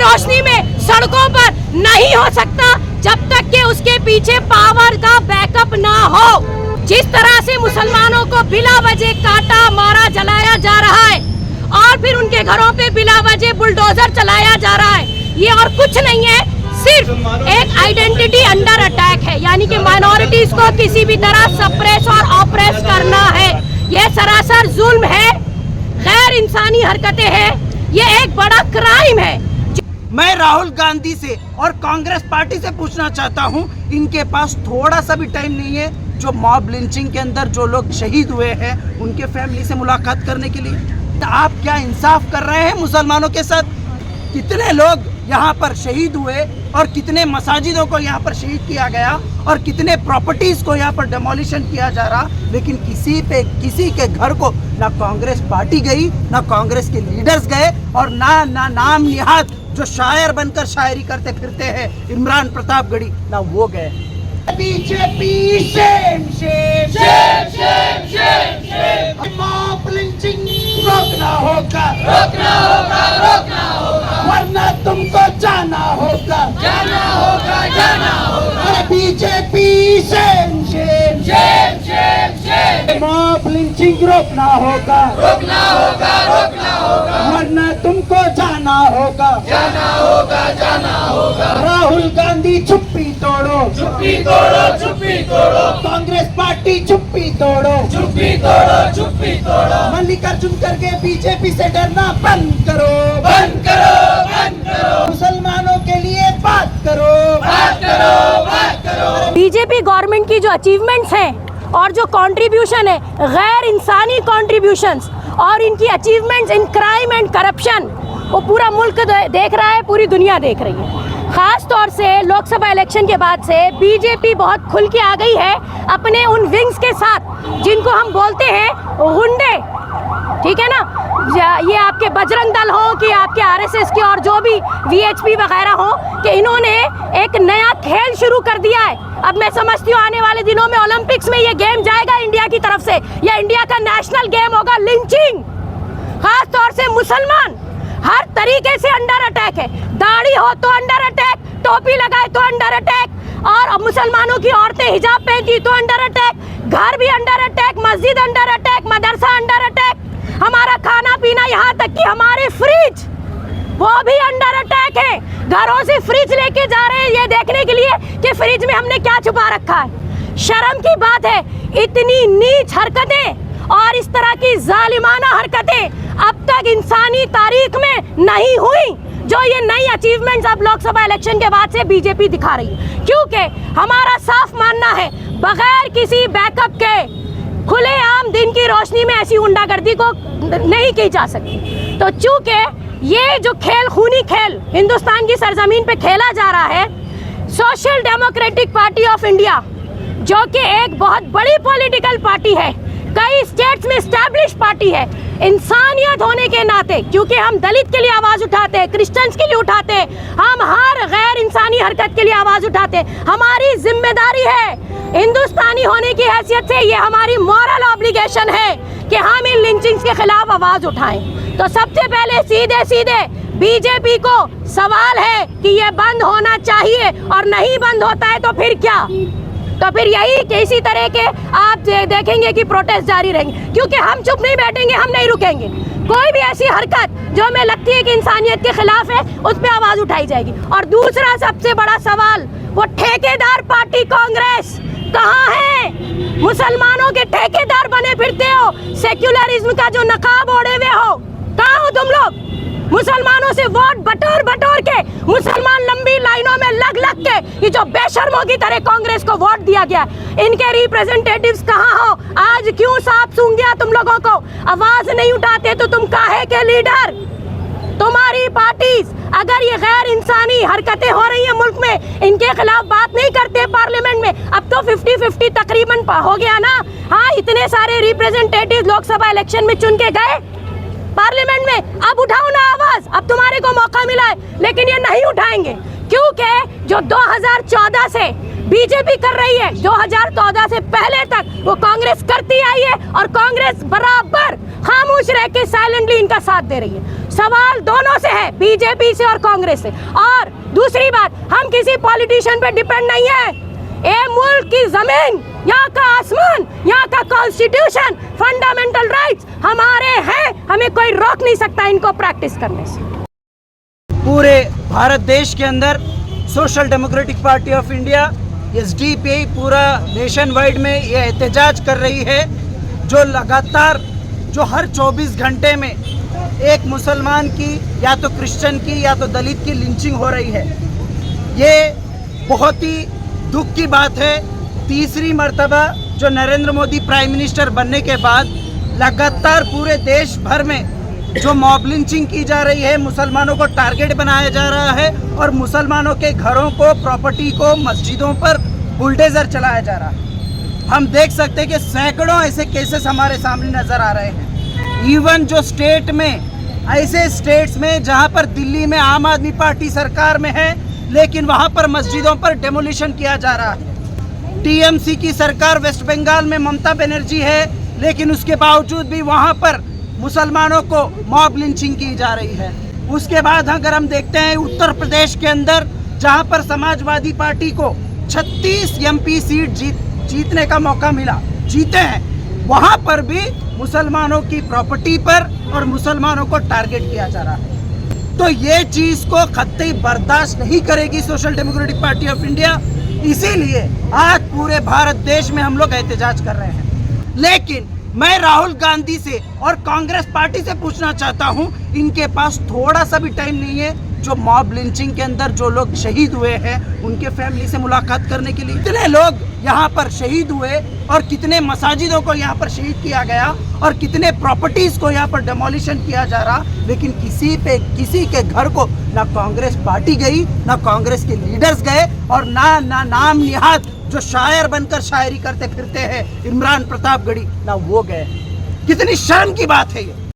रोशनी में सड़कों पर नहीं हो सकता जब तक कि उसके पीछे पावर का बैकअप ना हो। जिस तरह से मुसलमानों को बिला वजह काटा, मारा, जलाया जा रहा है और फिर उनके घरों पे बिला वजह बुलडोजर चलाया जा रहा है, ये और कुछ नहीं है, सिर्फ एक आइडेंटिटी अंडर अटैक है। यानी कि माइनॉरिटीज को किसी भी तरह सप्रेस और ऑप्रेस करना है। ये सरासर जुल्म है, गैर इंसानी हरकतें हैं, ये एक बड़ा क्राइम है। मैं राहुल गांधी से और कांग्रेस पार्टी से पूछना चाहता हूं, इनके पास थोड़ा सा भी टाइम नहीं है जो मॉब लिंचिंग के अंदर जो लोग शहीद हुए हैं उनके फैमिली से मुलाकात करने के लिए? तो आप क्या इंसाफ कर रहे हैं मुसलमानों के साथ? कितने लोग यहाँ पर शहीद हुए और कितने मसाजिदों को यहाँ पर शहीद किया गया और कितने प्रॉपर्टीज को यहाँ पर डेमोलिशन किया जा रहा, लेकिन किसी के घर को ना कांग्रेस पार्टी गई, ना कांग्रेस के लीडर्स गए और ना नाम निहाद जो शायर बनकर शायरी करते फिरते हैं इमरान प्रतापगढ़ी, ना वो गए। BJP Shem Shem Shem Shem Shem Shem, mob lynching रोकना होगा, रोकना होगा, रोकना होगा, वरना तुमको जाना होगा, जाना होगा, जाना होगा। BJP Shem Shem Shem Shem Shem, mob lynching रोकना होगा, रोकना होगा, रोकना होगा, वरना तुमको जाना होगा, जाना होगा, जाना होगा। राहुल गांधी चुप्पी तोड़ो, चुप्पी तोड़ो, चुप्पी तोड़ो, कांग्रेस पार्टी चुप्पी तोड़ो, चुप्पी तोड़ो, चुप्पी तोड़ो। मल्लिकार्जुन खड़गे बीजेपी से डरना बंद करो, बंद करो, बंद करो। मुसलमानों के लिए बात करो, बात करो, बात करो। बीजेपी गवर्नमेंट की जो अचीवमेंट्स हैं और जो कंट्रीब्यूशन है, गैर इंसानी कंट्रीब्यूशंस और इनकी achievements in crime and corruption, वो पूरा मुल्क देख रहा है, पूरी दुनिया देख रही है। खास तौर से लोकसभा इलेक्शन के बाद से बीजेपी बहुत खुल के आ गई है अपने उन विंग्स के साथ जिनको हम बोलते हैं गुंडे, ठीक है ना। ये आपके बजरंग दल हो कि आपके आरएसएस के और जो भी वीएचपी वगैरह हो, कि इन्होंने एक नया खेल शुरू कर दिया है। अब मैं समझती हूँ आने वाले दिनों में ओलंपिक्स में ये गेम जाएगा इंडिया की तरफ से, या इंडिया का नेशनल गेम होगा लिंचिंग। खास तौर से मुसलमान हर तरीके से अंडर अटैक है, दाढ़ी हो तो अंडर अटैक, टोपी लगाए तो अंडर अटैक, और मुसलमानों की औरतें हिजाब पहनती तो अंडर अटैक, घर भी अंडर अटैक, मस्जिद अंडर अटैक, मदरसा अंडर अटैक, हमारा खाना पीना, यहाँ तक कि हमारे फ्रिज वो भी अंडर अटैक है। घरों से फ्रिज लेके जा रहे हैं ये देखने के लिए कि फ्रिज में हमने क्या छुपा रखा है। शर्म की बात है, इतनी नीच हरकतें और इस तरह की जालिमाना हरकतें अब तक इंसानी तारीख में नहीं हुई, जो ये नई अचीवमेंट्स अब लोकसभा इलेक्शन के बाद से बीजेपी दिखा रही है। क्योंकि हमारा साफ मानना है, बगैर किसी बैकअप के खुलेआम दिन की रोशनी में ऐसी गुंडागर्दी को नहीं की जा सकती। तो चूंकि ये जो खेल, खूनी खेल हिंदुस्तान की सरजमीन पे खेला जा रहा है, social democratic party of India जो कि एक बहुत बड़ी पॉलिटिकल पार्टी है, कई स्टेट्स में एस्टैब्लिश पार्टी है, इंसानियत होने के नाते, क्योंकि हम दलित के लिए आवाज उठाते हैं, क्रिश्चियंस के लिए उठाते हैं, हम हर गैर इंसानी हरकत के लिए आवाज उठाते हैं, हमारी जिम्मेदारी है हिंदुस्तानी होने की हैसियत से, ये हमारी मॉरल ऑब्लिगेशन है कि हम इन लिंचिंग्स के खिलाफ आवाज उठाएं। तो सबसे पहले सीधे सीधे बीजेपी को सवाल है कि ये बंद होना चाहिए, और नहीं बंद होता है तो फिर क्या? तो फिर यही कि इसी तरह के आप देखेंगे कि प्रोटेस्ट जारी रहेंगे, क्योंकि हम चुप नहीं बैठेंगे, हम नहीं रुकेंगे। कोई भी ऐसी हरकत जो हमें लगती है कि इंसानियत के खिलाफ है, उस पर आवाज उठाई जाएगी। और दूसरा सबसे बड़ा सवाल, वो ठेकेदार पार्टी कांग्रेस कहाँ है? मुसलमानों के ठेकेदार बने फिरते हो, सेक्युलरिज्म का जो नकाब ओढ़े हुए हो, कहाँ हो तुम लोग? मुसलमानों से वोट बटोर बटोर के, मुसलमान लंबी लाइनों में लग लग के, ये जो बेशर्मों की तरह कांग्रेस को वोट दिया गया, इनके रिप्रेजेंटेटिव्स कहाँ हो? आज क्यों सांप सूंघ गया तुम लोगों को? आवाज नहीं उठाते तो तुम काहे के लीडर? तुम्हारी पार्टीज अगर ये गैर इंसानी हरकतें हो रही है मुल्क में, इनके खिलाफ बात नहीं करते पार्लियामेंट में। अब तो 50-50 तकरीबन हो गया ना। हाँ, इतने सारे रिप्रेजेंटेटिव लोकसभा इलेक्शन में चुन के गए पार्लियामेंट में, अब उठाओ ना आवाज, अब तुम्हारे को मौका मिला है, लेकिन ये नहीं उठाएंगे, क्योंकि जो 2014 से बीजेपी कर रही है। 2014 से पहले तक वो कांग्रेस करती आई है और कांग्रेस बराबर खामोश रह के साइलेंटली इनका साथ दे रही है। सवाल दोनों से है, बीजेपी से और कांग्रेस से। और दूसरी बात, हम किसी पॉलिटिशियन पे डिपेंड नहीं है। ये मुल्क की जमीन, यहाँ का आसमान, यहाँ का कॉन्स्टिट्यूशन, फंडामेंटल राइट्स हमारे हैं, हमें कोई रोक नहीं सकता इनको प्रैक्टिस करने से। पूरे भारत देश के अंदर social democratic party of India SDP पूरा नेशन वाइड में ये एहतजाज कर रही है, जो लगातार जो हर 24 घंटे में एक मुसलमान की या तो क्रिश्चियन की या तो दलित की लिंचिंग हो रही है। ये बहुत ही दुख की बात है। तीसरी मर्तबा जो नरेंद्र मोदी प्राइम मिनिस्टर बनने के बाद लगातार पूरे देश भर में जो मॉब लिंचिंग की जा रही है, मुसलमानों को टारगेट बनाया जा रहा है और मुसलमानों के घरों को, प्रॉपर्टी को, मस्जिदों पर बुलडोजर चलाया जा रहा है। हम देख सकते हैं कि सैकड़ों ऐसे केसेस हमारे सामने नज़र आ रहे हैं। इवन जो स्टेट में, ऐसे स्टेट्स में जहां पर दिल्ली में आम आदमी पार्टी सरकार में है, लेकिन वहां पर मस्जिदों पर डेमोलिशन किया जा रहा है। टीएमसी की सरकार वेस्ट बंगाल में ममता बनर्जी है, लेकिन उसके बावजूद भी वहां पर मुसलमानों को मॉब लिंचिंग की जा रही है। उसके बाद अगर हम देखते हैं उत्तर प्रदेश के अंदर, जहां पर समाजवादी पार्टी को 36 एमपी सीट जीतने का मौका मिला, जीते हैं, वहां पर भी मुसलमानों की प्रॉपर्टी पर और मुसलमानों को टारगेट किया जा रहा है। तो ये चीज़ को कतई बर्दाश्त नहीं करेगी social democratic party of India. इसीलिए आज पूरे भारत देश में हम लोग एहतजाज कर रहे हैं। लेकिन मैं राहुल गांधी से और कांग्रेस पार्टी से पूछना चाहता हूं, इनके पास थोड़ा सा भी टाइम नहीं है जो मॉब लिंचिंग के अंदर जो लोग शहीद हुए हैं उनके फैमिली से मुलाकात करने के लिए? कितने लोग यहाँ पर शहीद हुए और कितने मसाजिदों को यहाँ पर शहीद किया गया और कितने प्रॉपर्टीज को यहाँ पर डेमोलिशन किया जा रहा, लेकिन किसी के घर को ना कांग्रेस पार्टी गई, ना कांग्रेस के लीडर्स गए और ना नाम निहाद जो शायर बनकर शायरी करते फिरते हैं इमरान प्रतापगढ़ी, ना वो गए। कितनी शर्म की बात है ये।